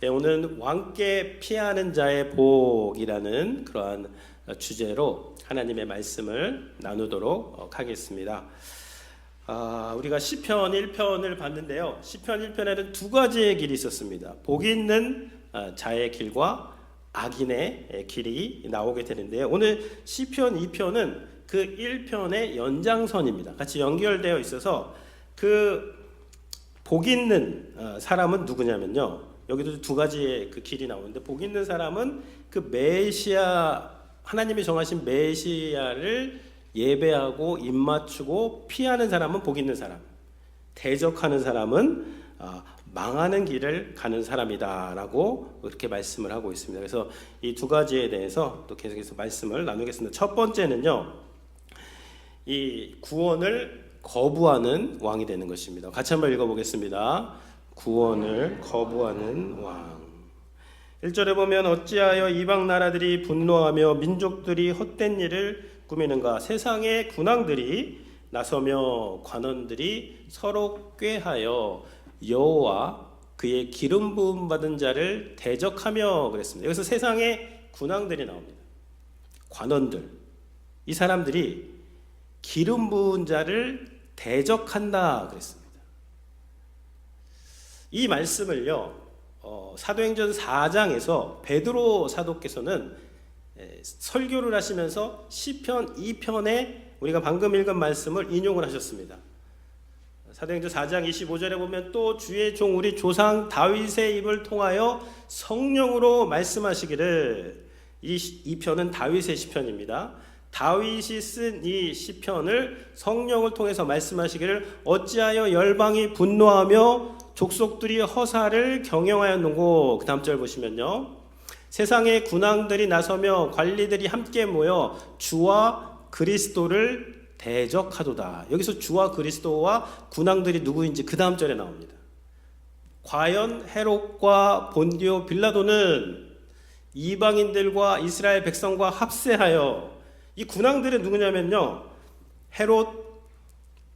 오늘은 왕께 피하는 자의 복이라는 그러한 주제로 하나님의 말씀을 나누도록 하겠습니다. 우리가 시편 1편을 봤는데요. 시편 1편에는 두 가지의 길이 있었습니다. 복이 있는 자의 길과 악인의 길이 나오게 되는데요. 오늘 시편 2편은 그 1편의 연장선입니다. 같이 연결되어 있어서 그 복 있는 사람은 누구냐면요. 여기도 두 가지의 그 길이 나오는데, 복 있는 사람은 그 메시아, 하나님이 정하신 메시아를 예배하고 입맞추고 피하는 사람은 복 있는 사람, 대적하는 사람은 망하는 길을 가는 사람이다라고 그렇게 말씀을 하고 있습니다. 그래서 이 두 가지에 대해서 또 계속해서 말씀을 나누겠습니다. 첫 번째는요, 이 구원을 거부하는 왕이 되는 것입니다. 같이 한번 읽어보겠습니다. 구원을 거부하는 왕. 1절에 보면 어찌하여 이방 나라들이 분노하며 민족들이 헛된 일을 꾸미는가. 세상의 군왕들이 나서며 관원들이 서로 꾀하여 여호와 그의 기름 부음 받은 자를 대적하며 그랬습니다. 여기서 세상의 군왕들이 나옵니다. 관원들, 이 사람들이 기름 부은 자를 대적한다 그랬습니다. 이 말씀을요, 사도행전 4장에서 베드로 사도께서는 설교를 하시면서 시편 2편에 우리가 방금 읽은 말씀을 인용을 하셨습니다. 사도행전 4장 25절에 보면 또 주의 종 우리 조상 다윗의 입을 통하여 성령으로 말씀하시기를, 이 편은 다윗의 시편입니다. 다윗이 쓴 이 시편을 성령을 통해서 말씀하시기를 어찌하여 열방이 분노하며 족속들이 허사를 경영하였는고. 그 다음 절 보시면요, 세상의 군왕들이 나서며 관리들이 함께 모여 주와 그리스도를 대적하도다. 여기서 주와 그리스도와 군왕들이 누구인지 그 다음 절에 나옵니다. 과연 헤롯과 본디오 빌라도는 이방인들과 이스라엘 백성과 합세하여, 이 군왕들은 누구냐면요, 헤롯,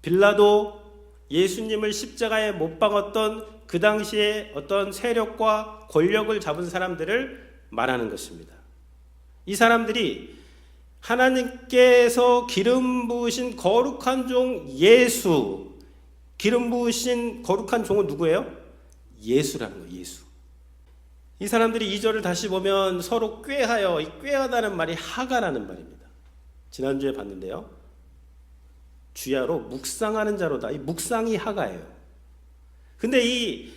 빌라도, 예수님을 십자가에 못 박았던 그 당시에 어떤 세력과 권력을 잡은 사람들을 말하는 것입니다. 이 사람들이 하나님께서 기름 부으신 거룩한 종 예수, 기름 부으신 거룩한 종은 누구예요? 예수라는 거예요. 예수. 이 사람들이 2절을 다시 보면 서로 꾀하여, 이 꾀하다는 말이 하가라는 말입니다. 지난주에 봤는데요, 주야로 묵상하는 자로다. 이 묵상이 하가예요. 근데 이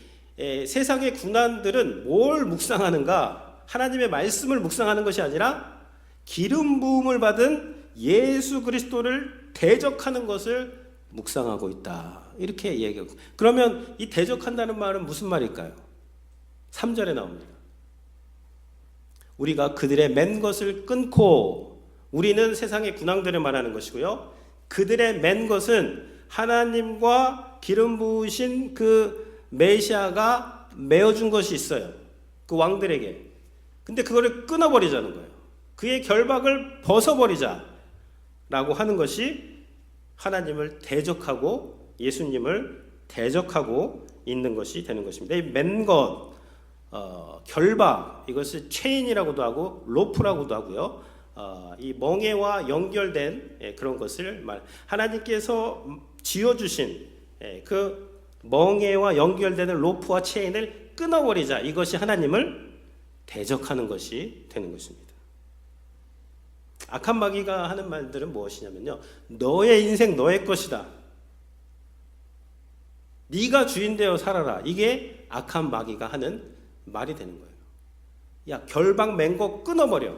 세상의 군왕들은 뭘 묵상하는가? 하나님의 말씀을 묵상하는 것이 아니라 기름 부음을 받은 예수 그리스도를 대적하는 것을 묵상하고 있다. 이렇게 얘기하고, 그러면 이 대적한다는 말은 무슨 말일까요? 3절에 나옵니다. 우리가 그들의 맨 것을 끊고, 우리는 세상의 군왕들을 말하는 것이고요, 그들의 맨 것은 하나님과 기름 부으신 그 메시아가 메어준 것이 있어요, 그 왕들에게. 근데 그거를 끊어버리자는 거예요. 그의 결박을 벗어버리자 라고 하는 것이 하나님을 대적하고 예수님을 대적하고 있는 것이 되는 것입니다. 이 맨 것, 결박, 이것을 체인이라고도 하고 로프라고도 하고요, 이 멍에와 연결된 그런 것을 하나님께서 지어주신 그 멍에와 연결되는 로프와 체인을 끊어버리자, 이것이 하나님을 대적하는 것이 되는 것입니다. 악한 마귀가 하는 말들은 무엇이냐면요, 너의 인생 너의 것이다, 네가 주인 되어 살아라. 이게 악한 마귀가 하는 말이 되는 거예요. 야, 결박 맨 거 끊어버려,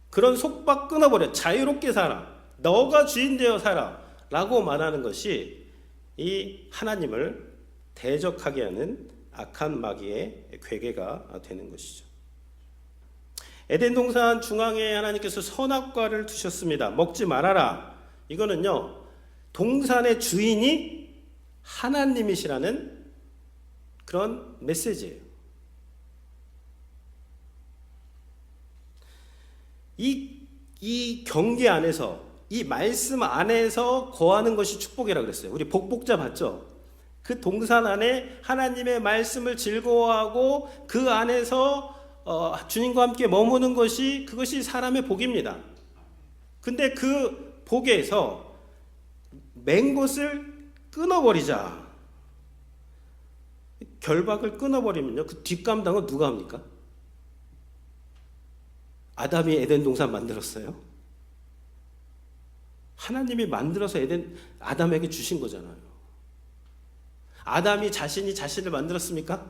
그런 속박 끊어버려, 자유롭게 살아, 너가 주인 되어 살아 라고 말하는 것이 이 하나님을 대적하게 하는 악한 마귀의 괴계가 되는 것이죠. 에덴 동산 중앙에 하나님께서 선악과를 두셨습니다. 먹지 말아라. 이거는요, 동산의 주인이 하나님이시라는 그런 메시지예요. 이 경계 안에서, 이 말씀 안에서 거하는 것이 축복이라고 그랬어요. 우리 복복자 봤죠? 그 동산 안에 하나님의 말씀을 즐거워하고 그 안에서 주님과 함께 머무는 것이, 그것이 사람의 복입니다. 근데 그 복에서 맨 것을 끊어버리자. 결박을 끊어버리면요, 그 뒷감당은 누가 합니까? 아담이 에덴 동산 만들었어요? 하나님이 만들어서 아담에게 주신 거잖아요. 아담이 자신을 만들었습니까?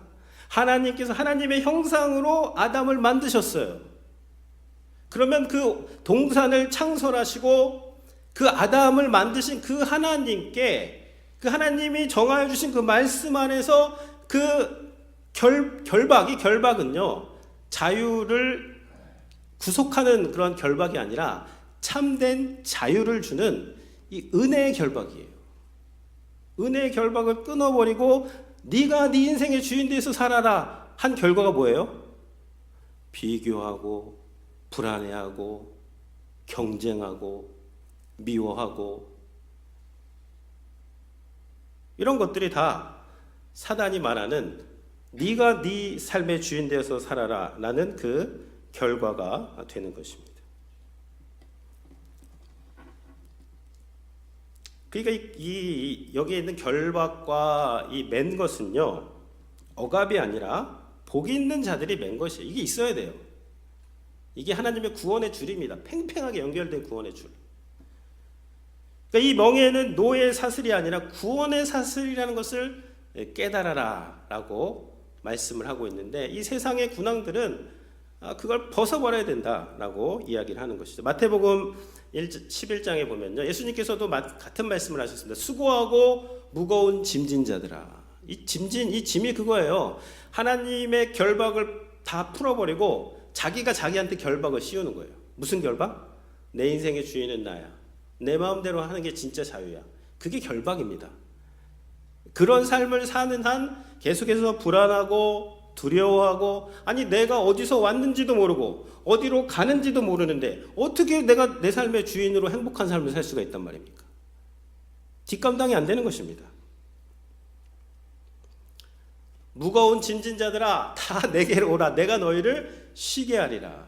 하나님께서 하나님의 형상으로 아담을 만드셨어요. 그러면 그 동산을 창설하시고 그 아담을 만드신 그 하나님께, 그 하나님이 정하여 주신 그 말씀 안에서 그 결박은요, 자유를 구속하는 그런 결박이 아니라 참된 자유를 주는 이 은혜의 결박이에요. 은혜의 결박을 끊어버리고 네가 네 인생의 주인 돼서 살아라 한 결과가 뭐예요? 비교하고 불안해하고 경쟁하고 미워하고, 이런 것들이 다 사단이 말하는 네가 네 삶의 주인 되어서 살아라 라는 그 결과가 되는 것입니다. 그러니까 여기에 있는 결박과 이 맨 것은요, 억압이 아니라 복이 있는 자들이 맨 것이에요. 이게 있어야 돼요. 이게 하나님의 구원의 줄입니다. 팽팽하게 연결된 구원의 줄. 그러니까 이 멍에는 노예의 사슬이 아니라 구원의 사슬이라는 것을 깨달아라 라고 말씀을 하고 있는데, 이 세상의 군왕들은 그걸 벗어버려야 된다라고 이야기를 하는 것이죠. 마태복음 11장에 보면요, 예수님께서도 같은 말씀을 하셨습니다. 수고하고 무거운 짐진 자들아. 이 짐이 그거예요. 하나님의 결박을 다 풀어버리고 자기가 자기한테 결박을 씌우는 거예요. 무슨 결박? 내 인생의 주인은 나야. 내 마음대로 하는 게 진짜 자유야. 그게 결박입니다. 그런 삶을 사는 한 계속해서 불안하고 두려워하고, 아니 내가 어디서 왔는지도 모르고 어디로 가는지도 모르는데 어떻게 내가 내 삶의 주인으로 행복한 삶을 살 수가 있단 말입니까? 뒷감당이 안 되는 것입니다. 무거운 짐진 자들아 다 내게로 오라. 내가 너희를 쉬게 하리라.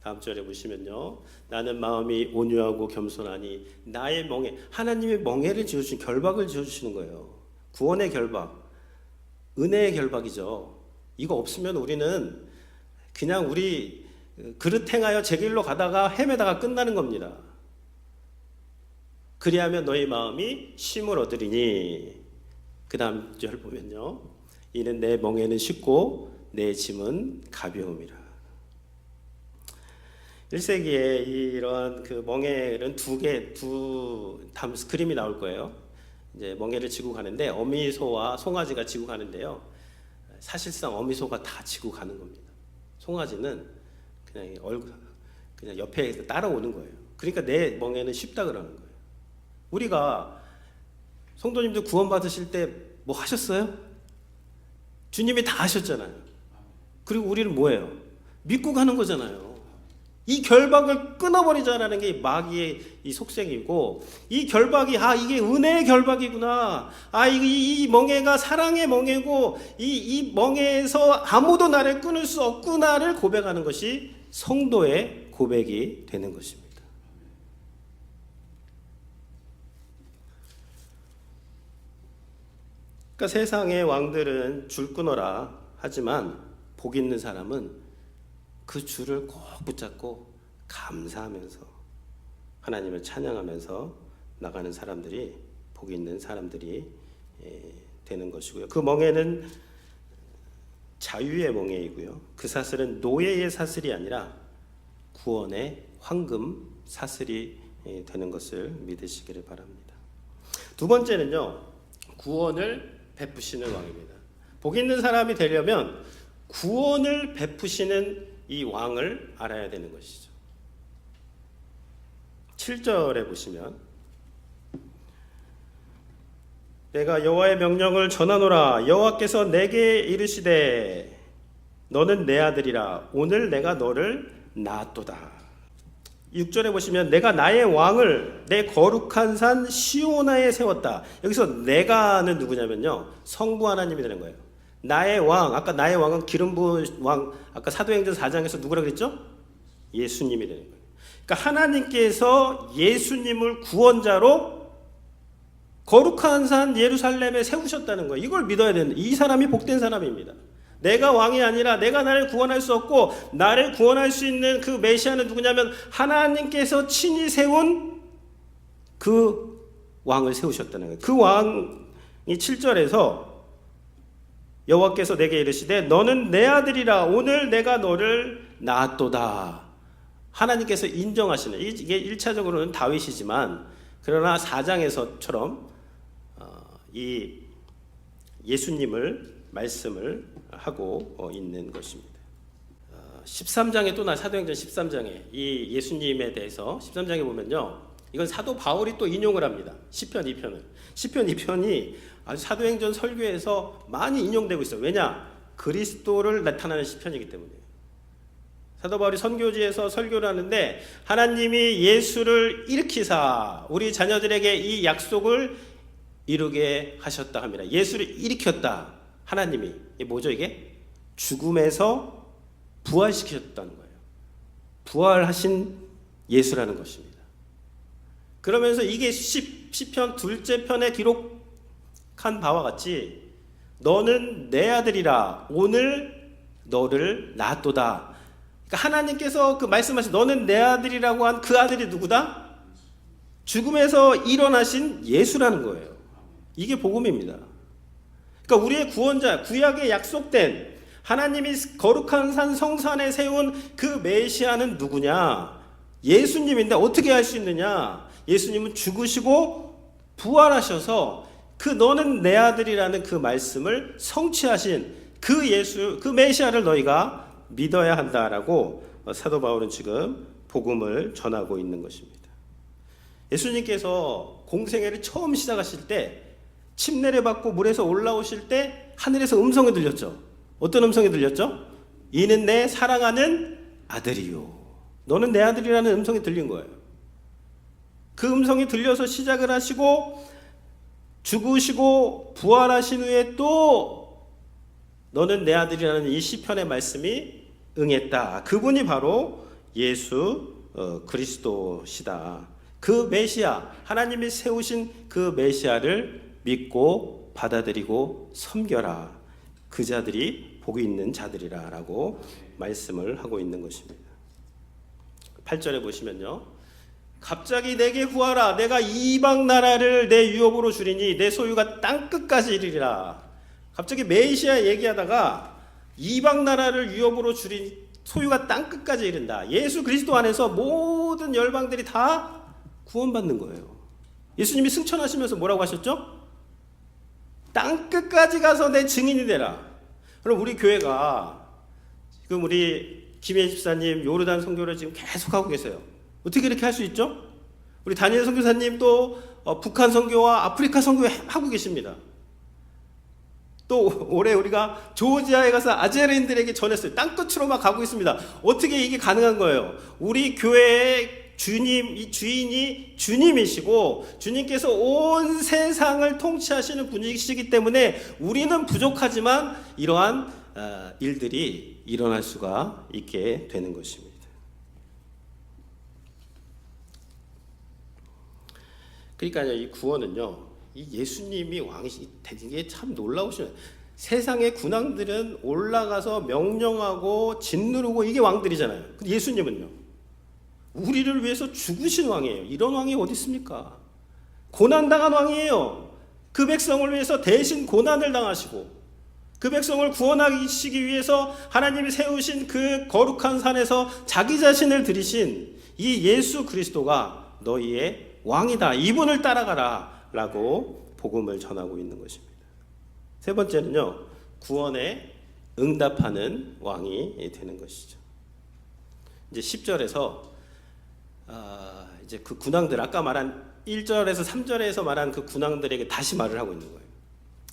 다음 절에 보시면요, 나는 마음이 온유하고 겸손하니 나의 멍에, 하나님의 멍에를 지어주신, 결박을 지어주시는 거예요. 구원의 결박, 은혜의 결박이죠. 이거 없으면 우리는 그냥 우리 그릇 행하여 제 길로 가다가 헤매다가 끝나는 겁니다. 그리하면 너희 마음이 쉼을 얻으리니. 그 다음 절 보면요, 이는 내 멍에는 쉽고 내 짐은 가벼움이라. 1세기에 이런 그 멍에는 두 그림이 나올 거예요. 이제 멍에를 지고 가는데 어미소와 송아지가 지고 가는데요, 사실상 어미소가 다 지고 가는 겁니다. 송아지는 그냥 옆에 따라오는 거예요. 그러니까 내 멍에는 쉽다 그러는 거예요. 우리가 성도님들 구원 받으실 때 뭐 하셨어요? 주님이 다 하셨잖아요. 그리고 우리는 뭐예요? 믿고 가는 거잖아요. 이 결박을 끊어버리자라는 게 마귀의 이 속성이고, 이 결박이 이게 은혜의 결박이구나. 이 멍에가 사랑의 멍에고 이 멍에에서 아무도 나를 끊을 수 없구나를 고백하는 것이 성도의 고백이 되는 것입니다. 그러니까 세상의 왕들은 줄 끊어라 하지만 복 있는 사람은 그 줄을 꼭 붙잡고 감사하면서 하나님을 찬양하면서 나가는 사람들이 복 있는 사람들이 되는 것이고요. 그 멍에는 자유의 멍에이고요. 그 사슬은 노예의 사슬이 아니라 구원의 황금 사슬이 되는 것을 믿으시기를 바랍니다. 두 번째는요, 구원을 베푸시는 왕입니다. 복 있는 사람이 되려면 구원을 베푸시는 이 왕을 알아야 되는 것이죠. 7절에 보시면, 내가 여호와의 명령을 전하노라. 여호와께서 내게 이르시되 너는 내 아들이라. 오늘 내가 너를 낳았도다. 6절에 보시면 내가 나의 왕을 내 거룩한 산 시오나에 세웠다. 여기서 내가는 누구냐면요, 성부 하나님이 되는 거예요. 나의 왕, 아까 나의 왕은 기름 부은 왕, 아까 사도행전 4장에서 누구라 그랬죠? 예수님이 되는 거예요. 그러니까 하나님께서 예수님을 구원자로 거룩한 산 예루살렘에 세우셨다는 거예요. 이걸 믿어야 되는, 이 사람이 복된 사람입니다. 내가 왕이 아니라 내가 나를 구원할 수 없고, 나를 구원할 수 있는 그 메시아는 누구냐면 하나님께서 친히 세운 그 왕을 세우셨다는 거예요. 그 왕이 7절에서 여호와께서 내게 이르시되 너는 내 아들이라 오늘 내가 너를 낳았도다. 하나님께서 인정하시는, 이게 1차적으로는 다윗이지만 그러나 4장에서처럼 이 예수님을 말씀을 하고 있는 것입니다. 13장에 또 사도행전 13장에 이 예수님에 대해서 13장에 보면요, 이건 사도 바울이 또 인용을 합니다. 시편 2편은. 시편 2편이 아주 사도행전 설교에서 많이 인용되고 있어요. 왜냐? 그리스도를 나타내는 시편이기 때문에. 사도 바울이 선교지에서 설교를 하는데 하나님이 예수를 일으키사 우리 자녀들에게 이 약속을 이루게 하셨다 합니다. 예수를 일으켰다. 하나님이. 이게 뭐죠 이게? 죽음에서 부활시키셨다는 거예요. 부활하신 예수라는 것입니다. 그러면서 이게 시편 둘째 편에 기록한 바와 같이 너는 내 아들이라 오늘 너를 낳았도다. 그러니까 하나님께서 그 말씀하신 너는 내 아들이라고 한 그 아들이 누구다? 죽음에서 일어나신 예수라는 거예요. 이게 복음입니다. 그러니까 우리의 구원자, 구약에 약속된 하나님이 거룩한 산 성산에 세운 그 메시아는 누구냐? 예수님인데 어떻게 할 수 있느냐? 예수님은 죽으시고 부활하셔서 그 너는 내 아들이라는 그 말씀을 성취하신 그 예수, 그 메시아를 너희가 믿어야 한다라고 사도 바울은 지금 복음을 전하고 있는 것입니다. 예수님께서 공생애를 처음 시작하실 때 침례를 받고 물에서 올라오실 때 하늘에서 음성이 들렸죠. 어떤 음성이 들렸죠? 이는 내 사랑하는 아들이요. 너는 내 아들이라는 음성이 들린 거예요. 그 음성이 들려서 시작을 하시고 죽으시고 부활하신 후에 또 너는 내 아들이라는 이 시편의 말씀이 응했다. 그분이 바로 예수 그리스도시다. 그 메시아, 하나님이 세우신 그 메시아를 믿고 받아들이고 섬겨라. 그 자들이 복이 있는 자들이라 라고 말씀을 하고 있는 것입니다. 8절에 보시면요, 갑자기 내게 구하라. 내가 이방 나라를 내 유업으로 주리니 내 소유가 땅끝까지 이르리라. 갑자기 메시아 얘기하다가 이방 나라를 유업으로 주린 소유가 땅끝까지 이른다. 예수 그리스도 안에서 모든 열방들이 다 구원받는 거예요. 예수님이 승천하시면서 뭐라고 하셨죠? 땅끝까지 가서 내 증인이 되라. 그럼 우리 교회가 지금 우리 김혜 집사님 요르단 선교를 지금 계속 하고 계세요. 어떻게 이렇게 할 수 있죠? 우리 다니엘 선교사님 또 북한 선교와 아프리카 선교 하고 계십니다. 또 올해 우리가 조지아에 가서 아제르인들에게 전했어요. 땅끝으로 막 가고 있습니다. 어떻게 이게 가능한 거예요? 우리 교회의 주님, 이 주인이 주님이시고 주님께서 온 세상을 통치하시는 분이시기 때문에 우리는 부족하지만 이러한 일들이 일어날 수가 있게 되는 것입니다. 그러니까요, 이 구원은요, 이 예수님이 왕이시 되는 게 참 놀라우시네요. 세상의 군왕들은 올라가서 명령하고 짓누르고 이게 왕들이잖아요. 근데 예수님은요, 우리를 위해서 죽으신 왕이에요. 이런 왕이 어디 있습니까? 고난당한 왕이에요. 그 백성을 위해서 대신 고난을 당하시고 그 백성을 구원하시기 위해서 하나님이 세우신 그 거룩한 산에서 자기 자신을 들이신 이 예수 그리스도가 너희의 왕이다. 이분을 따라가라 라고 복음을 전하고 있는 것입니다. 세 번째는요, 구원에 응답하는 왕이 되는 것이죠. 이제 10절에서 이제 그 군왕들, 아까 말한 1절에서 3절에서 말한 그 군왕들에게 다시 말을 하고 있는 거예요.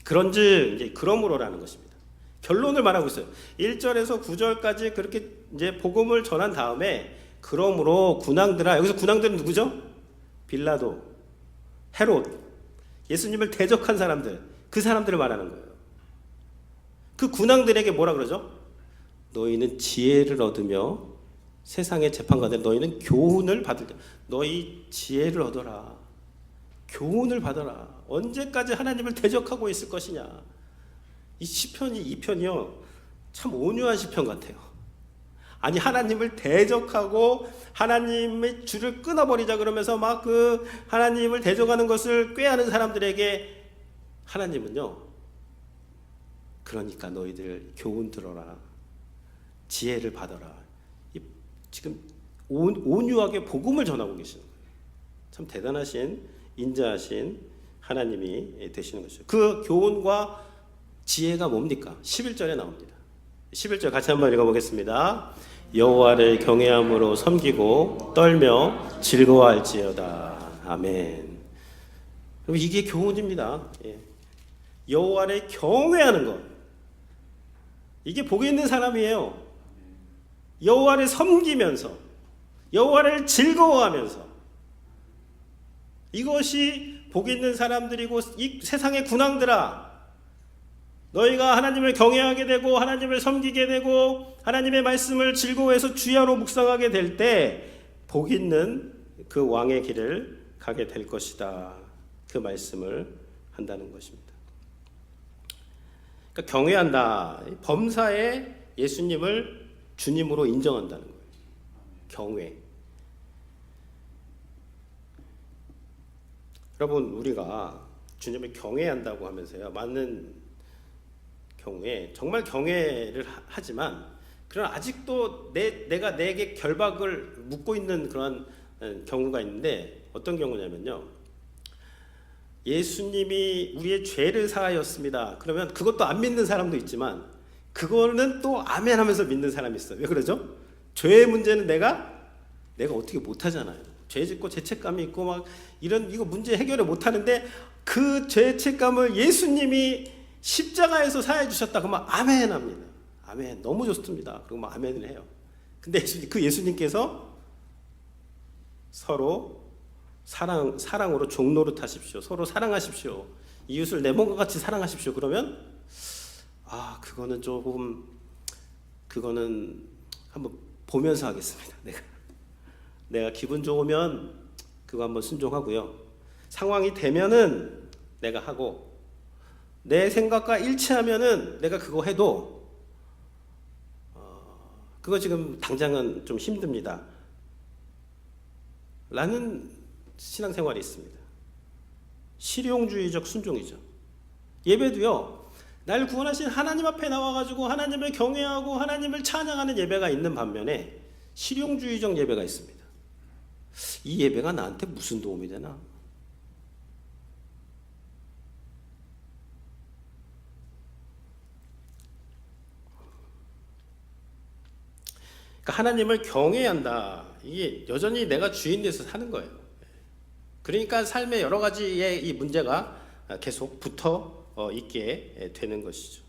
그런즉 이제 그러므로라는 것입니다. 결론을 말하고 있어요. 1절에서 9절까지 그렇게 이제 복음을 전한 다음에 그러므로 군왕들아, 여기서 군왕들은 누구죠? 빌라도, 헤롯, 예수님을 대적한 사람들, 그 사람들을 말하는 거예요. 그 군왕들에게 뭐라 그러죠? 너희는 지혜를 얻으며 세상의 재판관들, 너희는 교훈을 받을 때, 너희 지혜를 얻어라. 교훈을 받아라. 언제까지 하나님을 대적하고 있을 것이냐. 이 시편이, 이 편이요, 참 온유한 시편 같아요. 아니, 하나님을 대적하고 하나님의 줄을 끊어버리자 그러면서 막 그 하나님을 대적하는 것을 꾀하는 사람들에게 하나님은요, 그러니까 너희들 교훈 들어라, 지혜를 받아라. 지금 온유하게 복음을 전하고 계시는 거예요. 참 대단하신, 인자하신 하나님이 되시는 것이죠. 그 교훈과 지혜가 뭡니까? 11절에 나옵니다. 11절 같이 한번 읽어보겠습니다. 여호와를 경외함으로 섬기고 떨며 즐거워할지어다. 아멘. 그럼 이게 교훈입니다. 여호와를 경외하는 것, 이게 복이 있는 사람이에요. 여호와를 섬기면서, 여호와를 즐거워하면서, 이것이 복이 있는 사람들이고, 이 세상의 군왕들아, 너희가 하나님을 경외하게 되고 하나님을 섬기게 되고 하나님의 말씀을 즐거워해서 주야로 묵상하게 될 때 복 있는 그 왕의 길을 가게 될 것이다. 그 말씀을 한다는 것입니다. 그러니까 경외한다. 범사에 예수님을 주님으로 인정한다는 거예요. 경외. 여러분, 우리가 주님을 경외한다고 하면서요, 많은 경우에 정말 경외를 하지만 그러나 아직도 내가 내게 결박을 묻고 있는 그런 경우가 있는데, 어떤 경우냐면요, 예수님이 우리의 죄를 사하였습니다. 그러면 그것도 안 믿는 사람도 있지만 그거는 또 아멘 하면서 믿는 사람이 있어요. 왜 그러죠? 죄의 문제는 내가 어떻게 못하잖아요. 죄 짓고 죄책감이 있고 막 이거 문제 해결을 못하는데 그 죄책감을 예수님이 십자가에서 사해 주셨다 그러면 아멘 합니다. 아멘, 너무 좋습니다. 그리고 막 아멘을 해요. 근데 그 예수님께서 서로 사랑으로 종노릇 하십시오. 서로 사랑하십시오. 이웃을 내 몸과 같이 사랑하십시오. 그러면 그거는 한번 보면서 하겠습니다. 내가 기분 좋으면 그거 한번 순종하고요. 상황이 되면은 내가 하고, 내 생각과 일치하면은 내가 그거 해도 그거 지금 당장은 좀 힘듭니다. 라는 신앙생활이 있습니다. 실용주의적 순종이죠. 예배도요, 날 구원하신 하나님 앞에 나와가지고 하나님을 경외하고 하나님을 찬양하는 예배가 있는 반면에 실용주의적 예배가 있습니다. 이 예배가 나한테 무슨 도움이 되나? 하나님을 경외한다. 이게 여전히 내가 주인 돼서 사는 거예요. 그러니까 삶의 여러 가지의 이 문제가 계속 붙어 있게 되는 것이죠.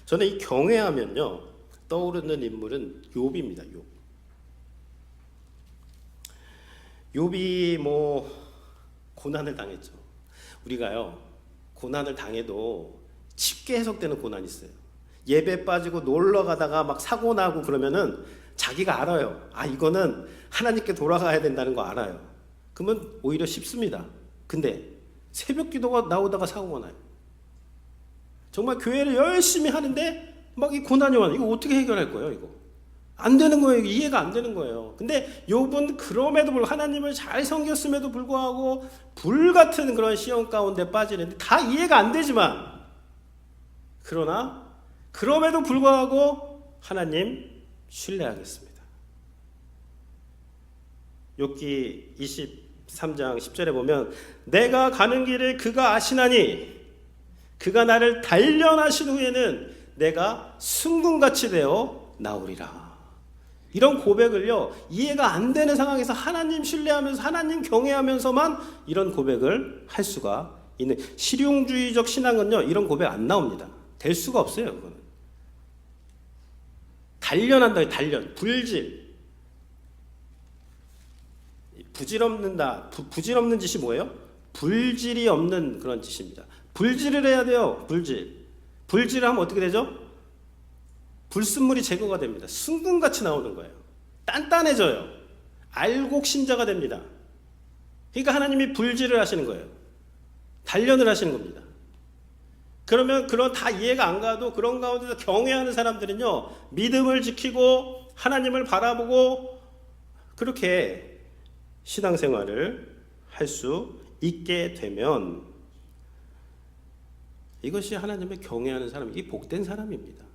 저는 이 경외하면요, 떠오르는 인물은 욥입니다. 욥이 고난을 당했죠. 우리가요, 고난을 당해도 쉽게 해석되는 고난이 있어요. 예배 빠지고 놀러 가다가 막 사고 나고 그러면은 자기가 알아요. 이거는 하나님께 돌아가야 된다는 거 알아요. 그러면 오히려 쉽습니다. 근데 새벽 기도가 나오다가 사고가 나요. 정말 교회를 열심히 하는데 막 이 고난이 와요. 이거 어떻게 해결할 거예요? 이거 안 되는 거예요. 이해가 안 되는 거예요. 근데 욥은 그럼에도 불구하고 하나님을 잘 섬겼음에도 불구하고 불같은 그런 시험 가운데 빠지는데 다 이해가 안 되지만, 그러나 그럼에도 불구하고 하나님 신뢰하겠습니다. 욥기 23장 10절에 보면, 내가 가는 길을 그가 아시나니 그가 나를 단련하신 후에는 내가 순금같이 되어 나오리라. 이런 고백을요, 이해가 안 되는 상황에서 하나님 신뢰하면서 하나님 경외하면서만 이런 고백을 할 수가 있는, 실용주의적 신앙은요, 이런 고백 안 나옵니다. 될 수가 없어요. 그거는 단련한다. 단련, 불질. 부질없는다. 부질없는 짓이 뭐예요? 불질이 없는 그런 짓입니다. 불질을 해야 돼요. 불질을 하면 어떻게 되죠? 불순물이 제거가 됩니다. 순금같이 나오는 거예요. 단단해져요. 알곡신자가 됩니다. 그러니까 하나님이 불질을 하시는 거예요. 단련을 하시는 겁니다. 그러면 그런 다 이해가 안 가도 그런 가운데서 경외하는 사람들은요, 믿음을 지키고 하나님을 바라보고 그렇게 신앙생활을 할 수 있게 되면 이것이 하나님을 경외하는 사람, 이게 복된 사람입니다.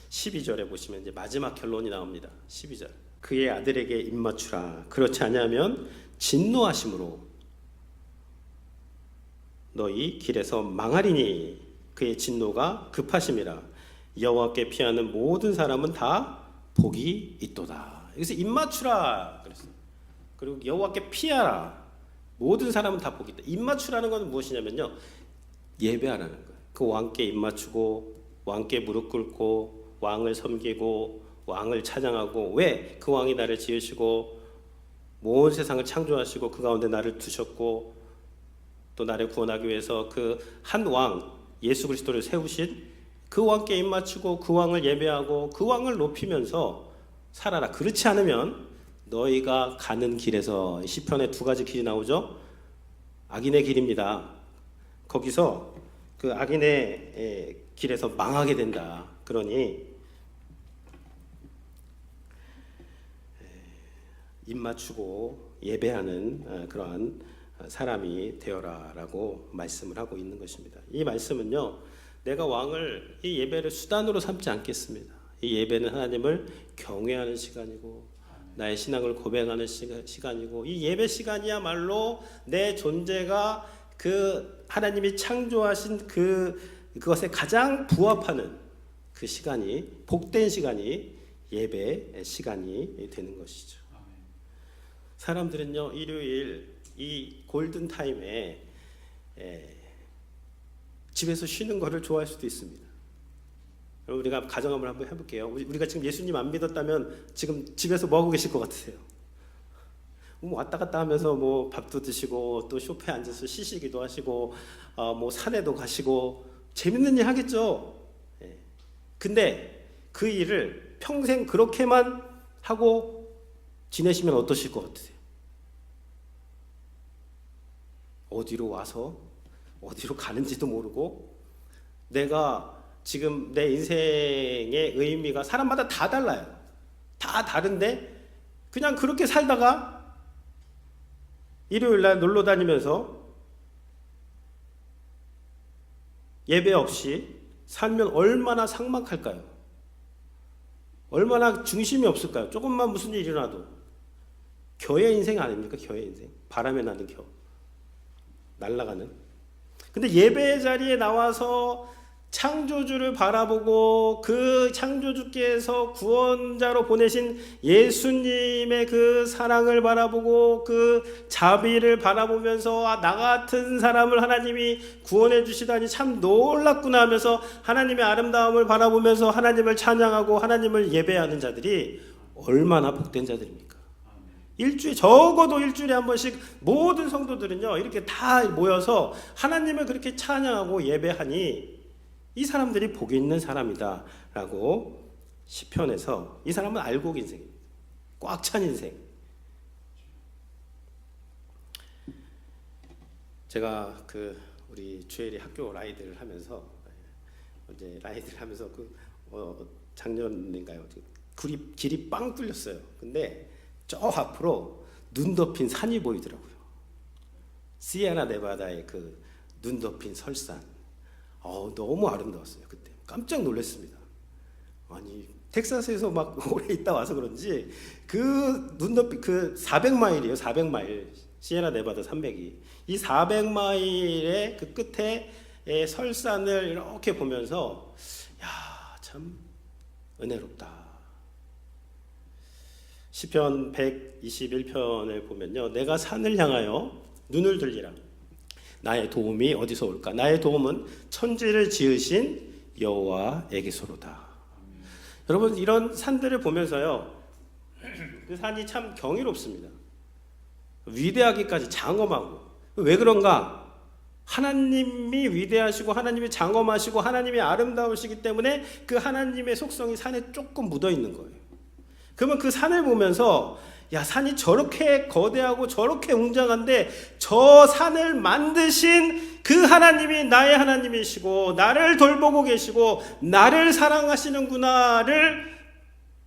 12절에 보시면 이제 마지막 결론이 나옵니다. 12절. 그의 아들에게 입맞추라. 그렇지 않으면 진노하심으로 너희 길에서 망하리니 그의 진노가 급하심이라. 여호와께 피하는 모든 사람은 다 복이 있도다. 여기서 입맞추라 그랬어요. 그리고 여호와께 피하라. 모든 사람은 다 복이 있다. 입맞추라는 것은 무엇이냐면요, 예배하라는 거예요. 그 왕께 입맞추고 왕께 무릎 꿇고 왕을 섬기고 왕을 찬양하고, 왜? 그 왕이 나를 지으시고 온 세상을 창조하시고 그 가운데 나를 두셨고 또 나를 구원하기 위해서 그 한 왕 예수 그리스도를 세우신 그 왕께 입맞추고 그 왕을 예배하고 그 왕을 높이면서 살아라. 그렇지 않으면 너희가 가는 길에서, 시편에 두 가지 길이 나오죠. 악인의 길입니다. 거기서 그 악인의 길에서 망하게 된다. 그러니 입맞추고 예배하는 그러한 사람이 되어라라고 말씀을 하고 있는 것입니다. 이 말씀은요, 내가 왕을, 이 예배를 수단으로 삼지 않겠습니다. 이 예배는 하나님을 경외하는 시간이고 나의 신앙을 고백하는 시간이고, 이 예배 시간이야말로 내 존재가 그 하나님이 창조하신 그것에 가장 부합하는 그 시간이, 복된 시간이 예배 시간이 되는 것이죠. 사람들은요, 일요일 이 골든 타임에 집에서 쉬는 것을 좋아할 수도 있습니다. 우리가 가정함을 한번 해볼게요. 우리가 지금 예수님 안 믿었다면 지금 집에서 뭐 하고 계실 것 같으세요? 왔다 갔다 하면서 뭐 밥도 드시고 또 쇼파에 앉아서 쉬시기도 하시고 뭐 산에도 가시고 재밌는 일 하겠죠. 근데 그 일을 평생 그렇게만 하고 지내시면 어떠실 것 같으세요? 어디로 와서 어디로 가는지도 모르고, 내가 지금 내 인생의 의미가 사람마다 다 달라요. 다 다른데 그냥 그렇게 살다가 일요일날 놀러 다니면서 예배 없이 살면 얼마나 삭막할까요? 얼마나 중심이 없을까요? 조금만 무슨 일이 일어나도. 겨의 인생 아닙니까? 겨의 인생. 바람에 나는 겨. 날아가는. 근데 예배 자리에 나와서 창조주를 바라보고 그 창조주께서 구원자로 보내신 예수님의 그 사랑을 바라보고 그 자비를 바라보면서 나 같은 사람을 하나님이 구원해 주시다니 참 놀랍구나 하면서 하나님의 아름다움을 바라보면서 하나님을 찬양하고 하나님을 예배하는 자들이 얼마나 복된 자들입니까? 적어도 일주일에 한 번씩 모든 성도들은요, 이렇게 다 모여서 하나님을 그렇게 찬양하고 예배하니 이 사람들이 복이 있는 사람이다 라고 시편에서, 이 사람은 알곡 인생입니다. 꽉 찬 인생. 제가 우리 주엘이 학교 라이드를 하면서, 이제 라이드를 하면서 작년인가요? 길이 빵 뚫렸어요. 근데 저 앞으로 눈 덮인 산이 보이더라고요. 시에라 네바다의 그 눈 덮인 설산. 너무 아름다웠어요. 그때 깜짝 놀랐습니다. 아니, 텍사스에서 막 오래 있다 와서 그런지 그 눈 덮인 400마일이에요. 400마일. 시에라 네바다 산맥이. 이 400마일의 그 끝에 설산을 이렇게 보면서, 야, 참 은혜롭다. 시편 121편을 보면요, 내가 산을 향하여 눈을 들리라. 나의 도움이 어디서 올까? 나의 도움은 천지를 지으신 여호와에게서로다. 여러분 이런 산들을 보면서요, 그 산이 참 경이롭습니다. 위대하기까지 장엄하고. 왜 그런가? 하나님이 위대하시고 하나님이 장엄하시고 하나님이 아름다우시기 때문에 그 하나님의 속성이 산에 조금 묻어 있는 거예요. 그러면 그 산을 보면서 야, 산이 저렇게 거대하고 저렇게 웅장한데 저 산을 만드신 그 하나님이 나의 하나님이시고 나를 돌보고 계시고 나를 사랑하시는구나를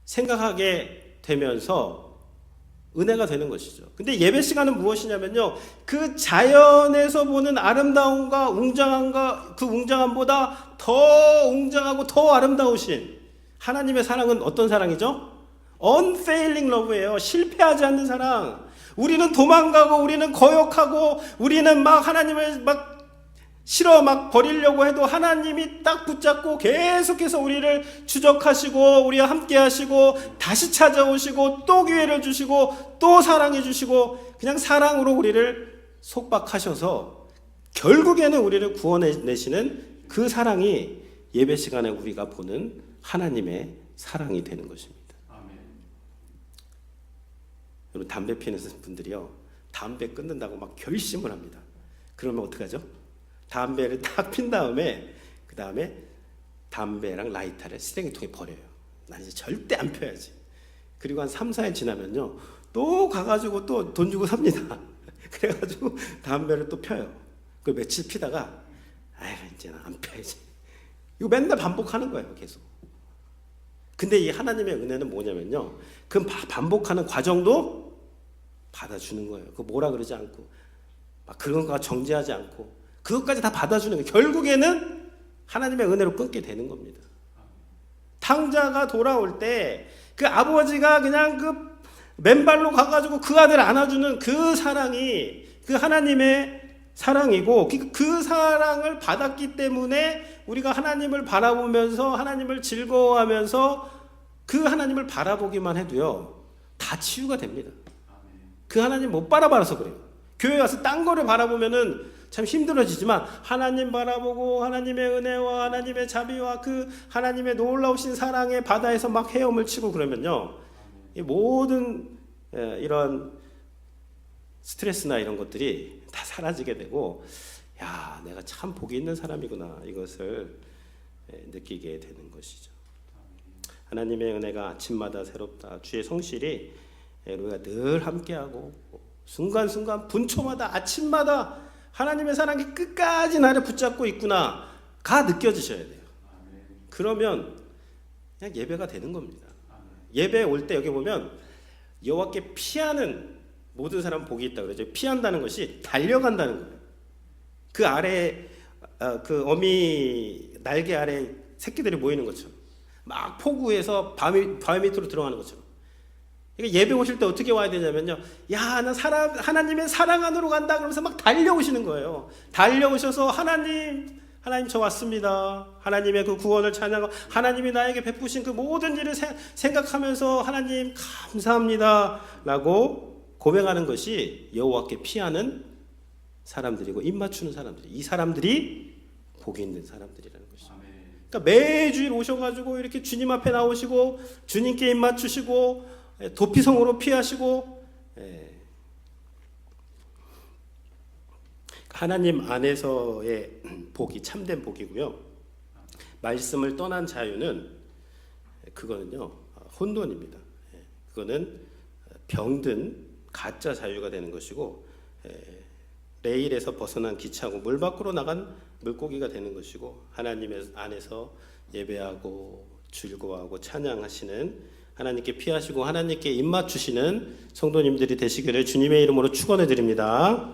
생각하게 되면서 은혜가 되는 것이죠. 근데 예배 시간은 무엇이냐면요, 그 자연에서 보는 아름다움과 웅장함과 그 웅장함보다 더 웅장하고 더 아름다우신 하나님의 사랑은 어떤 사랑이죠? unfailing love예요. 실패하지 않는 사랑. 우리는 도망가고 우리는 거역하고 우리는 막 하나님을 막 싫어 막 버리려고 해도 하나님이 딱 붙잡고 계속해서 우리를 추적하시고 우리와 함께 하시고 다시 찾아오시고 또 기회를 주시고 또 사랑해 주시고 그냥 사랑으로 우리를 속박하셔서 결국에는 우리를 구원해내시는 그 사랑이 예배 시간에 우리가 보는 하나님의 사랑이 되는 것입니다. 여러분 담배 피우는 분들이요, 담배 끊는다고 막 결심을 합니다. 그러면 어떡하죠? 담배를 딱 핀 다음에 그 다음에 담배랑 라이터를 쓰레기통에 버려요. 난 이제 절대 안 펴야지. 그리고 한 3, 4일 지나면요 또 가가지고 또 돈 주고 삽니다. 그래가지고 담배를 또 펴요. 그 며칠 피다가 아유 이제는 안 펴야지. 이거 맨날 반복하는 거예요. 계속. 근데 이 하나님의 은혜는 뭐냐면요, 그 반복하는 과정도 받아주는 거예요. 그 뭐라 그러지 않고 막 그런 거 정죄하지 않고 그것까지 다 받아주는 거예요. 결국에는 하나님의 은혜로 끊게 되는 겁니다. 탕자가 돌아올 때 그 아버지가 그냥 그 맨발로 가가지고 그 아들 안아주는 그 사랑이 그 하나님의 사랑이고 그 사랑을 받았기 때문에 우리가 하나님을 바라보면서 하나님을 즐거워하면서 그 하나님을 바라보기만 해도요 다 치유가 됩니다. 그 하나님 못 바라봐서 그래요. 교회 가서 딴 거를 바라보면은 참 힘들어지지만 하나님 바라보고 하나님의 은혜와 하나님의 자비와 그 하나님의 놀라우신 사랑의 바다에서 막 헤엄을 치고 그러면요 이 모든 이런 스트레스나 이런 것들이 다 사라지게 되고 야, 내가 참 복이 있는 사람이구나 이것을 느끼게 되는 것이죠. 하나님의 은혜가 아침마다 새롭다. 주의 성실이 우리가 늘 함께하고 순간순간 분초마다 아침마다 하나님의 사랑이 끝까지 나를 붙잡고 있구나가 느껴지셔야 돼요. 그러면 그냥 예배가 되는 겁니다. 예배 올 때 여기 보면 여호와께 피하는 모든 사람 복이 있다고 그러죠. 피한다는 것이 달려간다는 거예요. 그 아래 그 어미 날개 아래 새끼들이 모이는 것처럼 막 포구에서 바위 밑으로 들어가는 것처럼. 예배 오실 때 어떻게 와야 되냐면요, 야, 나 하나님의 사랑 안으로 간다 그러면서 막 달려오시는 거예요. 달려오셔서 하나님 저 왔습니다. 하나님의 그 구원을 찬양하고 하나님이 나에게 베푸신 그 모든 일을 생각하면서 하나님 감사합니다 라고 고백하는 것이 여호와께 피하는 사람들이고 입 맞추는 사람들이, 이 사람들이 복이 있는 사람들이라는 것이죠. 그러니까 매주일 오셔가지고 이렇게 주님 앞에 나오시고 주님께 입 맞추시고 도피성으로 피하시고 하나님 안에서의 복이 참된 복이고요. 말씀을 떠난 자유는 그거는요 혼돈입니다. 그거는 병든 가짜 자유가 되는 것이고 레일에서 벗어난 기차고 물 밖으로 나간 물고기가 되는 것이고 하나님의 안에서 예배하고 즐거워하고 찬양하시는 하나님께 피하시고 하나님께 입맞추시는 성도님들이 되시기를 주님의 이름으로 축원해 드립니다.